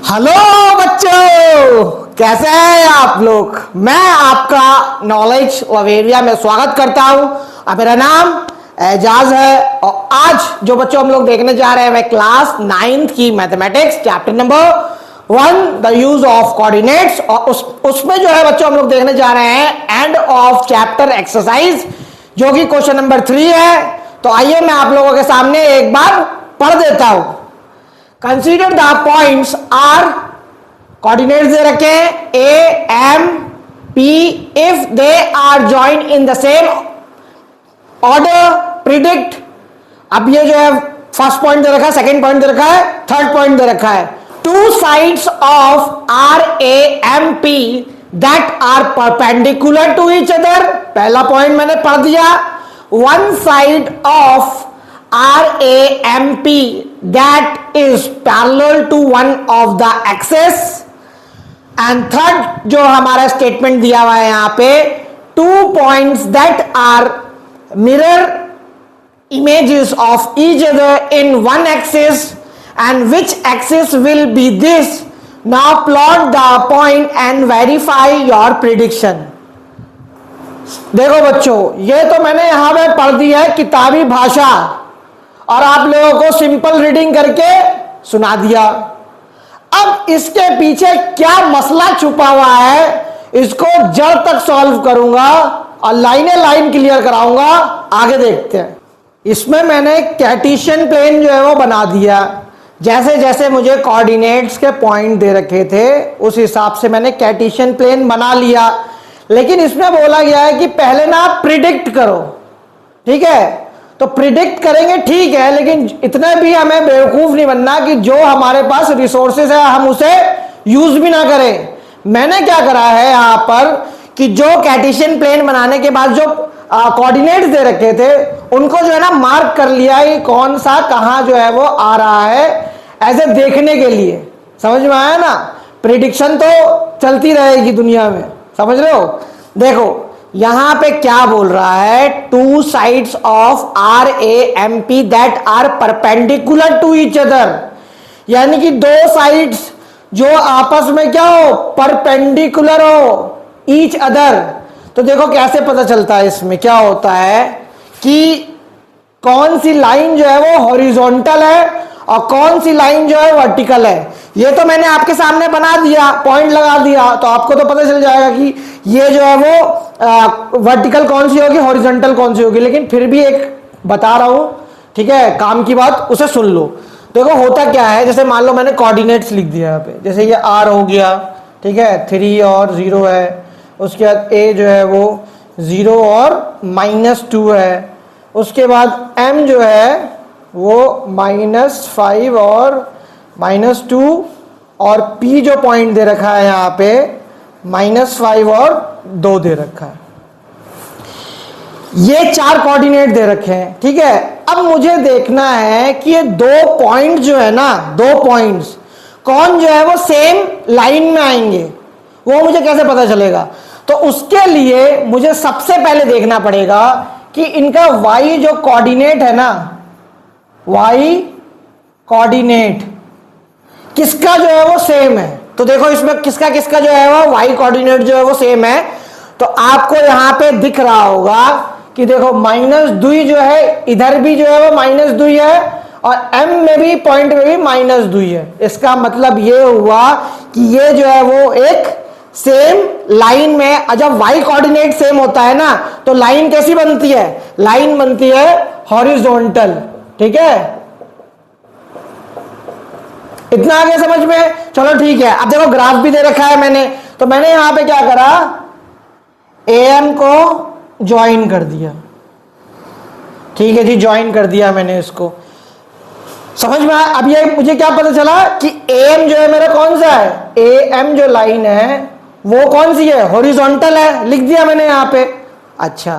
Hello बच्चों, कैसे हैं आप लोग। मैं आपका नॉलेज लवेरिया में स्वागत करता हूं और मेरा नाम एजाज है। और आज जो बच्चों हम लोग देखने जा रहे हैं वह क्लास 9th की mathematics chapter number 1 the use of coordinates. और उसमें जो है बच्चों हम लोग देखने जा रहे हैं एंड ऑफ चैप्टर एक्सरसाइज, जो कि क्वेश्चन नंबर 3 है। तो आइए मैं आप लोगों के सामने एक बार पढ़ देता हूं। Consider the points are coordinates दे रखे हैं A, M, P if they are joined in the same order predict। अब ये जो है फर्स्ट पॉइंट दे रखा है, सेकंड पॉइंट दे रखा है, थर्ड पॉइंट दे रखा है। Two sides of RAMP that are perpendicular to each other। पहला पॉइंट मैंने पढ़ दिया। One side of RAMP that is parallel to one of the axis। And third जो हमारा स्टेटमेंट दिया हुआ है यहां पे, two points that are mirror images of each other in one axis and which axis will be this। now plot the point and verify your prediction। देखो बच्चों, ये तो मैंने यहां पे पढ़ दिया है किताबी भाषा और आप लोगों को सिंपल रीडिंग करके सुना दिया। अब इसके पीछे क्या मसला छुपा हुआ है, इसको जड़ तक सॉल्व करूंगा और लाइनें लाइन क्लियर कराऊंगा। आगे देखते हैं। इसमें मैंने कार्टेशियन प्लेन जो है वो बना दिया। जैसे जैसे मुझे कोऑर्डिनेट्स के पॉइंट दे रखे थे उस हिसाब से मैंने कार्टेशियन प्लेन बना लिया। लेकिन इसमें बोला गया है कि पहले ना आप प्रिडिक्ट करो, ठीक है। तो प्रिडिक्ट करेंगे ठीक है, लेकिन इतना भी हमें बेवकूफ नहीं बनना कि जो हमारे पास रिसोर्सेज है हम उसे यूज भी ना करें। मैंने क्या करा है यहां पर कि जो कार्टेशियन प्लेन बनाने के बाद जो कोऑर्डिनेट्स दे रखे थे उनको जो है ना मार्क कर लिया कि कौन सा कहां जो है वो आ रहा है, ऐसे देखने के लिए। समझ में आया ना। प्रिडिक्शन तो चलती रहेगी दुनिया में, समझ रहे हो। देखो यहां पे क्या बोल रहा है, two sides of RAMP that are perpendicular to each other. यानी कि दो साइड्स जो आपस में क्या हो, परपेंडिकुलर हो ईच अदर। तो देखो कैसे पता चलता है, इसमें क्या होता है कि कौन सी लाइन जो है वो हॉरिजॉन्टल है और कौन सी लाइन जो है वर्टिकल है। ये तो मैंने आपके सामने बना दिया, पॉइंट लगा दिया, तो आपको तो पता चल जाएगा कि ये जो है वो वर्टिकल कौन सी होगी, हॉरिजॉन्टल कौन सी होगी। लेकिन फिर भी एक बता रहा हूं, ठीक है, काम की बात, उसे सुन लो। देखो होता क्या है, जैसे मान लो मैंने कोऑर्डिनेट्स लिख दिया यहाँ पे, जैसे ये R हो गया, ठीक है, 3 और 0 है। उसके बाद A जो है वो 0 और -2 है। उसके बाद M जो है वो -5 और -2 और P जो पॉइंट दे रखा है यहाँ पे -5 और 2 दे रखा है। ये 4 कोऑर्डिनेट दे रखे हैं, ठीक है। अब मुझे देखना है कि ये 2 पॉइंट जो है ना, 2 पॉइंट्स कौन जो है वो सेम लाइन में आएंगे, वो मुझे कैसे पता चलेगा। तो उसके लिए मुझे सबसे पहले देखना पड़ेगा कि इनका y जो कोऑर्डिनेट है ना, y कोऑर्डिनेट किसका जो है वो सेम है। तो देखो इसमें किसका किसका जो है वो y कोऑर्डिनेट जो है वो सेम है। तो आपको यहां पे दिख रहा होगा कि देखो -2 जो है, इधर भी जो है वो -2 है और m में भी पॉइंट में भी -2 है। इसका मतलब ये हुआ कि ये जो है वो एक सेम लाइन में, जब y कोऑर्डिनेट सेम होता है ना तो लाइन कैसी बनती है, लाइन बनती है हॉरिजॉन्टल, ठीक है। इतना आगे समझ में, चलो ठीक है। अब देखो ग्राफ भी दे रखा है मैंने, तो मैंने यहां पे क्या करा, AM को ज्वाइन कर दिया, ठीक है जी, ज्वाइन कर दिया मैंने इसको। समझ में आया। अब ये मुझे क्या पता चला कि AM जो है मेरा कौन सा है, AM जो लाइन है वो कौन सी है, हॉरिजॉन्टल है, लिख दिया मैंने यहां पे। अच्छा,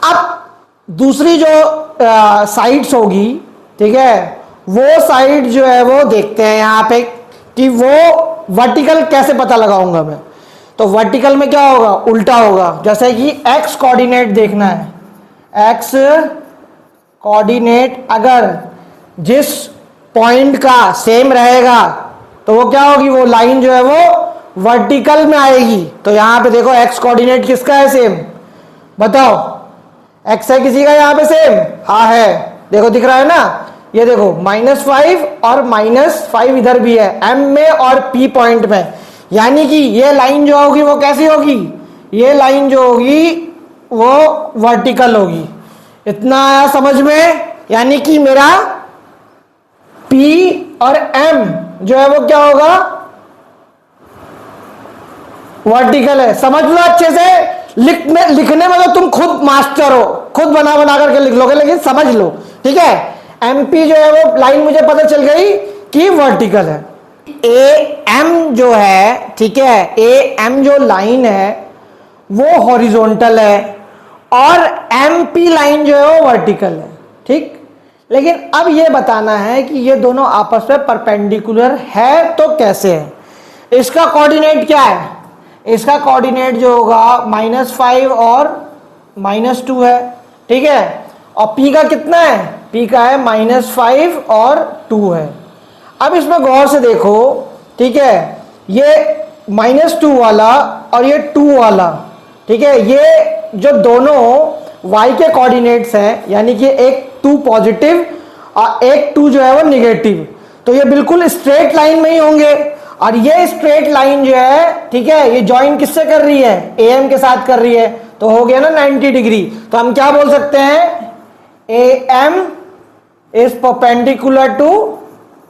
अब दूसरी जो साइड्स होगी, ठीक है, वो साइड जो है वो देखते हैं यहां पे कि वो वर्टिकल कैसे पता लगाऊंगा मैं। तो वर्टिकल में क्या होगा, उल्टा होगा। जैसे कि x कोऑर्डिनेट देखना है, x कोऑर्डिनेट अगर जिस पॉइंट का सेम रहेगा तो वो क्या होगी, वो लाइन जो है वो वर्टिकल में आएगी। तो यहां पे देखो एक्स कोऑर्डिनेट किसका है, सेम, बताओ एक्स है किसी का यहां पे सेम, हाँ है, देखो दिख रहा है ना, ये देखो -5 और -5 इधर भी है, एम में और पी पॉइंट में, यानी कि ये लाइन जो होगी वो कैसी होगी, ये लाइन जो होगी वो वर्टिकल होगी। इतना आया समझ में, यानी कि मेरा P और M जो है वो क्या होगा, वर्टिकल है। समझ लो अच्छे से, लिखने में तो तुम खुद मास्टर हो, खुद बना बना करके लिख लोगे, लेकिन समझ लो, ठीक है। MP जो है वो लाइन मुझे पता चल गई कि वर्टिकल है। AM जो है, ठीक है, AM जो लाइन है वो हॉरिजॉन्टल है और MP लाइन जो है वो वर्टिकल है, ठीक। लेकिन अब ये बताना है कि ये दोनों आपस में परपेंडिकुलर है तो कैसे है। इसका कोऑर्डिनेट क्या है, इसका कोऑर्डिनेट जो होगा -5 और -2 है, ठीक है। और P का कितना है, P का है -5 और 2 है। अब इसमें गौर से देखो, ठीक है, ये -2 वाला और ये 2 वाला, ठीक है, ये जो दोनों y के कोऑर्डिनेट्स हैं, यानी कि एक 2 पॉजिटिव और एक 2 जो है वो निगेटिव, तो ये बिल्कुल स्ट्रेट लाइन में ही होंगे। और ये स्ट्रेट लाइन जो है, ठीक है, ये ज्वाइन किससे कर रही है, AM के साथ कर रही है, तो हो गया ना 90 डिग्री। तो हम क्या बोल सकते हैं, AM is perpendicular to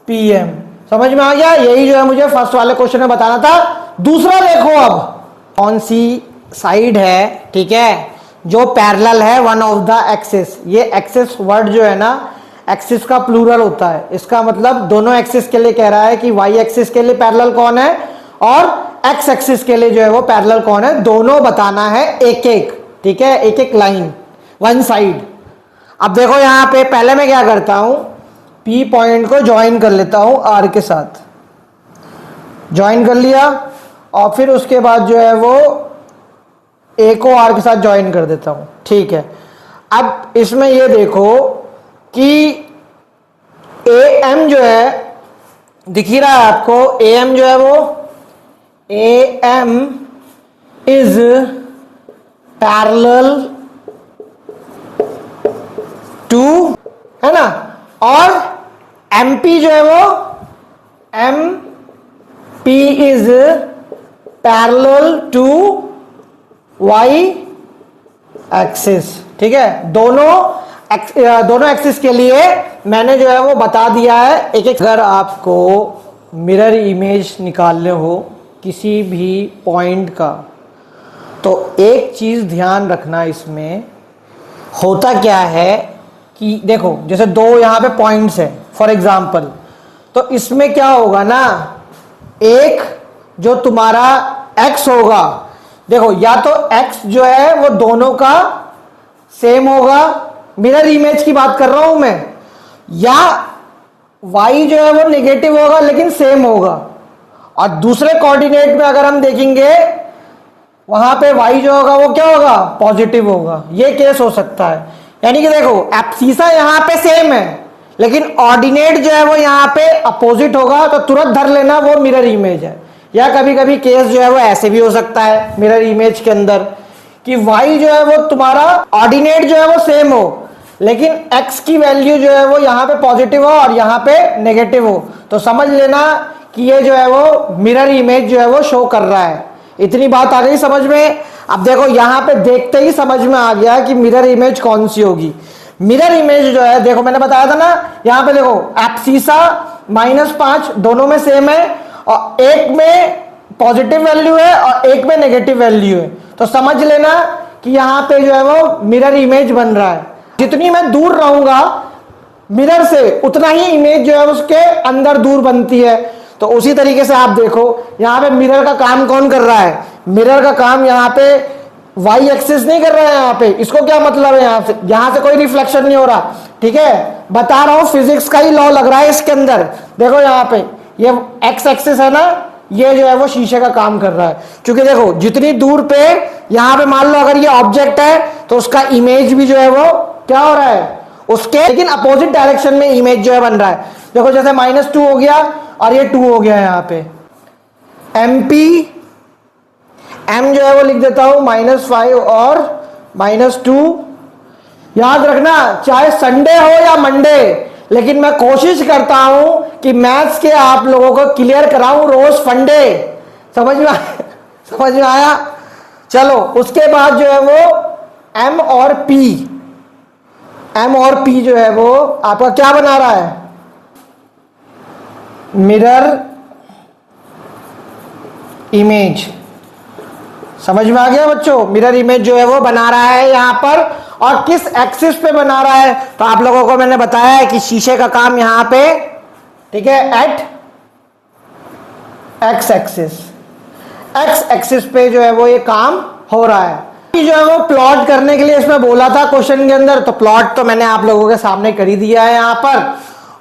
PM। समझ में आ गया, यही जो है मुझे फर्स्ट वाले क्वेश्चन में बताना था। दूसरा देखो, अब कौन सी साइड है, ठीक है, जो पैरेलल है वन ऑफ द एक्सिस। ये एक्सिस वर्ड जो है ना, एक्सिस का प्लूरल होता है, इसका मतलब दोनों एक्सिस के लिए कह रहा है कि वाई एक्सिस के लिए पैरेलल कौन है और एक्स एक्सिस के लिए जो है वो पैरेलल कौन है, दोनों बताना है एक एक, ठीक है, एक एक लाइन, वन साइड। अब देखो यहां पे पहले मैं क्या करता हूं, P पॉइंट को ज्वाइन कर लेता हूं R के साथ, ज्वाइन कर लिया, और फिर उसके बाद जो है वो A को R के साथ ज्वाइन कर देता हूं, ठीक है। अब इसमें ये देखो कि AM जो है, दिख ही रहा है आपको, AM जो है वो AM इज पैरेलल टू, है ना, और MP जो है वो MP is parallel to Y axis, ठीक है। दोनों एक्सिस के लिए मैंने जो है वो बता दिया है एक एक। अगर आपको मिरर इमेज निकालने हो किसी भी पॉइंट का, तो एक चीज ध्यान रखना, इसमें होता क्या है कि देखो जैसे दो यहां पे पॉइंट्स है फॉर एग्जांपल, तो इसमें क्या होगा ना, एक जो तुम्हारा x होगा, देखो या तो x जो है वो दोनों का सेम होगा, मिरर इमेज की बात कर रहा हूं मैं, या y जो है वो नेगेटिव होगा लेकिन सेम होगा। और दूसरे कोऑर्डिनेट में अगर हम देखेंगे, वहां पे y जो होगा वो क्या होगा, पॉजिटिव होगा। ये केस हो सकता है, यानी कि देखो एब्सीसा यहां पे सेम है लेकिन ऑर्डिनेट जो है वो यहां पे अपोजिट होगा, तो तुरंत धर लेना वो मिरर इमेज है। या कभी कभी केस जो है वो ऐसे भी हो सकता है मिरर इमेज के अंदर कि y जो है वो तुम्हारा ऑर्डिनेट जो है वो सेम हो लेकिन x की वैल्यू जो है वो यहाँ पे पॉजिटिव हो और यहाँ पे नेगेटिव हो, तो समझ लेना कि ये जो है वो मिरर इमेज जो है वो शो कर रहा है। इतनी बात आ गई समझ में। अब देखो यहाँ पे देखते ही समझ में आ गया कि मिरर इमेज कौन सी होगी। मिरर इमेज जो है, देखो मैंने बताया था ना, यहाँ पे देखो एब्सीसा -5 दोनों में सेम है और एक में पॉजिटिव वैल्यू है और एक में नेगेटिव वैल्यू है, तो समझ लेना कि यहाँ पे जो है वो मिरर इमेज बन रहा है। जितनी मैं दूर रहूंगा मिरर से उतना ही इमेज जो है उसके अंदर दूर बनती है। तो उसी तरीके से आप देखो यहाँ पे मिरर का काम कौन कर रहा है, मिरर का काम यहाँ पे वाई एक्सिस नहीं कर रहा है। यहाँ पे इसको क्या मतलब है, यहाँ से कोई रिफ्लेक्शन नहीं हो रहा, ठीक है, बता रहा हूं फिजिक्स का ही लॉ लग रहा है इसके अंदर। देखो यहाँ पे ये एक्स एक्सिस है ना, ये जो है वो शीशे का काम कर रहा है, क्योंकि देखो जितनी दूर पे यहाँ पे मान लो अगर ये ऑब्जेक्ट है तो उसका इमेज भी जो है वो क्या हो रहा है उसके, लेकिन अपोजिट डायरेक्शन में इमेज जो है बन रहा है। देखो जैसे -2 हो गया और ये 2 हो गया यहाँ पे। MP M जो है वो लिख देता हूं -5 और -2। याद रखना चाहे संडे हो या मंडे, लेकिन मैं कोशिश करता हूं कि मैथ्स के आप लोगों को क्लियर कराऊं रोज फंडे। समझ में आया? चलो उसके बाद जो है वो M और P जो है वो आपका क्या बना रहा है? Mirror image. समझ में आ गया बच्चों? मिरर इमेज जो है वो बना रहा है यहां पर, और किस एक्सिस पे बना रहा है? तो आप लोगों को मैंने बताया है कि शीशे का काम यहां पे, ठीक है, एट एक्स एक्सिस पे जो है वो ये काम हो रहा है। जो है वो प्लॉट करने के लिए इसमें बोला था क्वेश्चन के अंदर, तो प्लॉट तो मैंने आप लोगों के सामने कर ही दिया है यहां पर,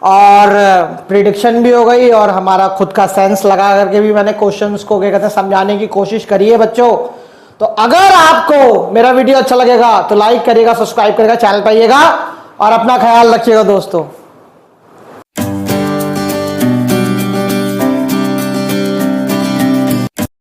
और प्रिडिक्शन भी हो गई, और हमारा खुद का सेंस लगा करके भी मैंने क्वेश्चंस को क्या कहते हैं समझाने की कोशिश करी है बच्चों। तो अगर आपको मेरा वीडियो अच्छा लगेगा तो लाइक करिएगा, सब्सक्राइब करिएगा, चैनल पर आइएगा और अपना ख्याल रखिएगा दोस्तों।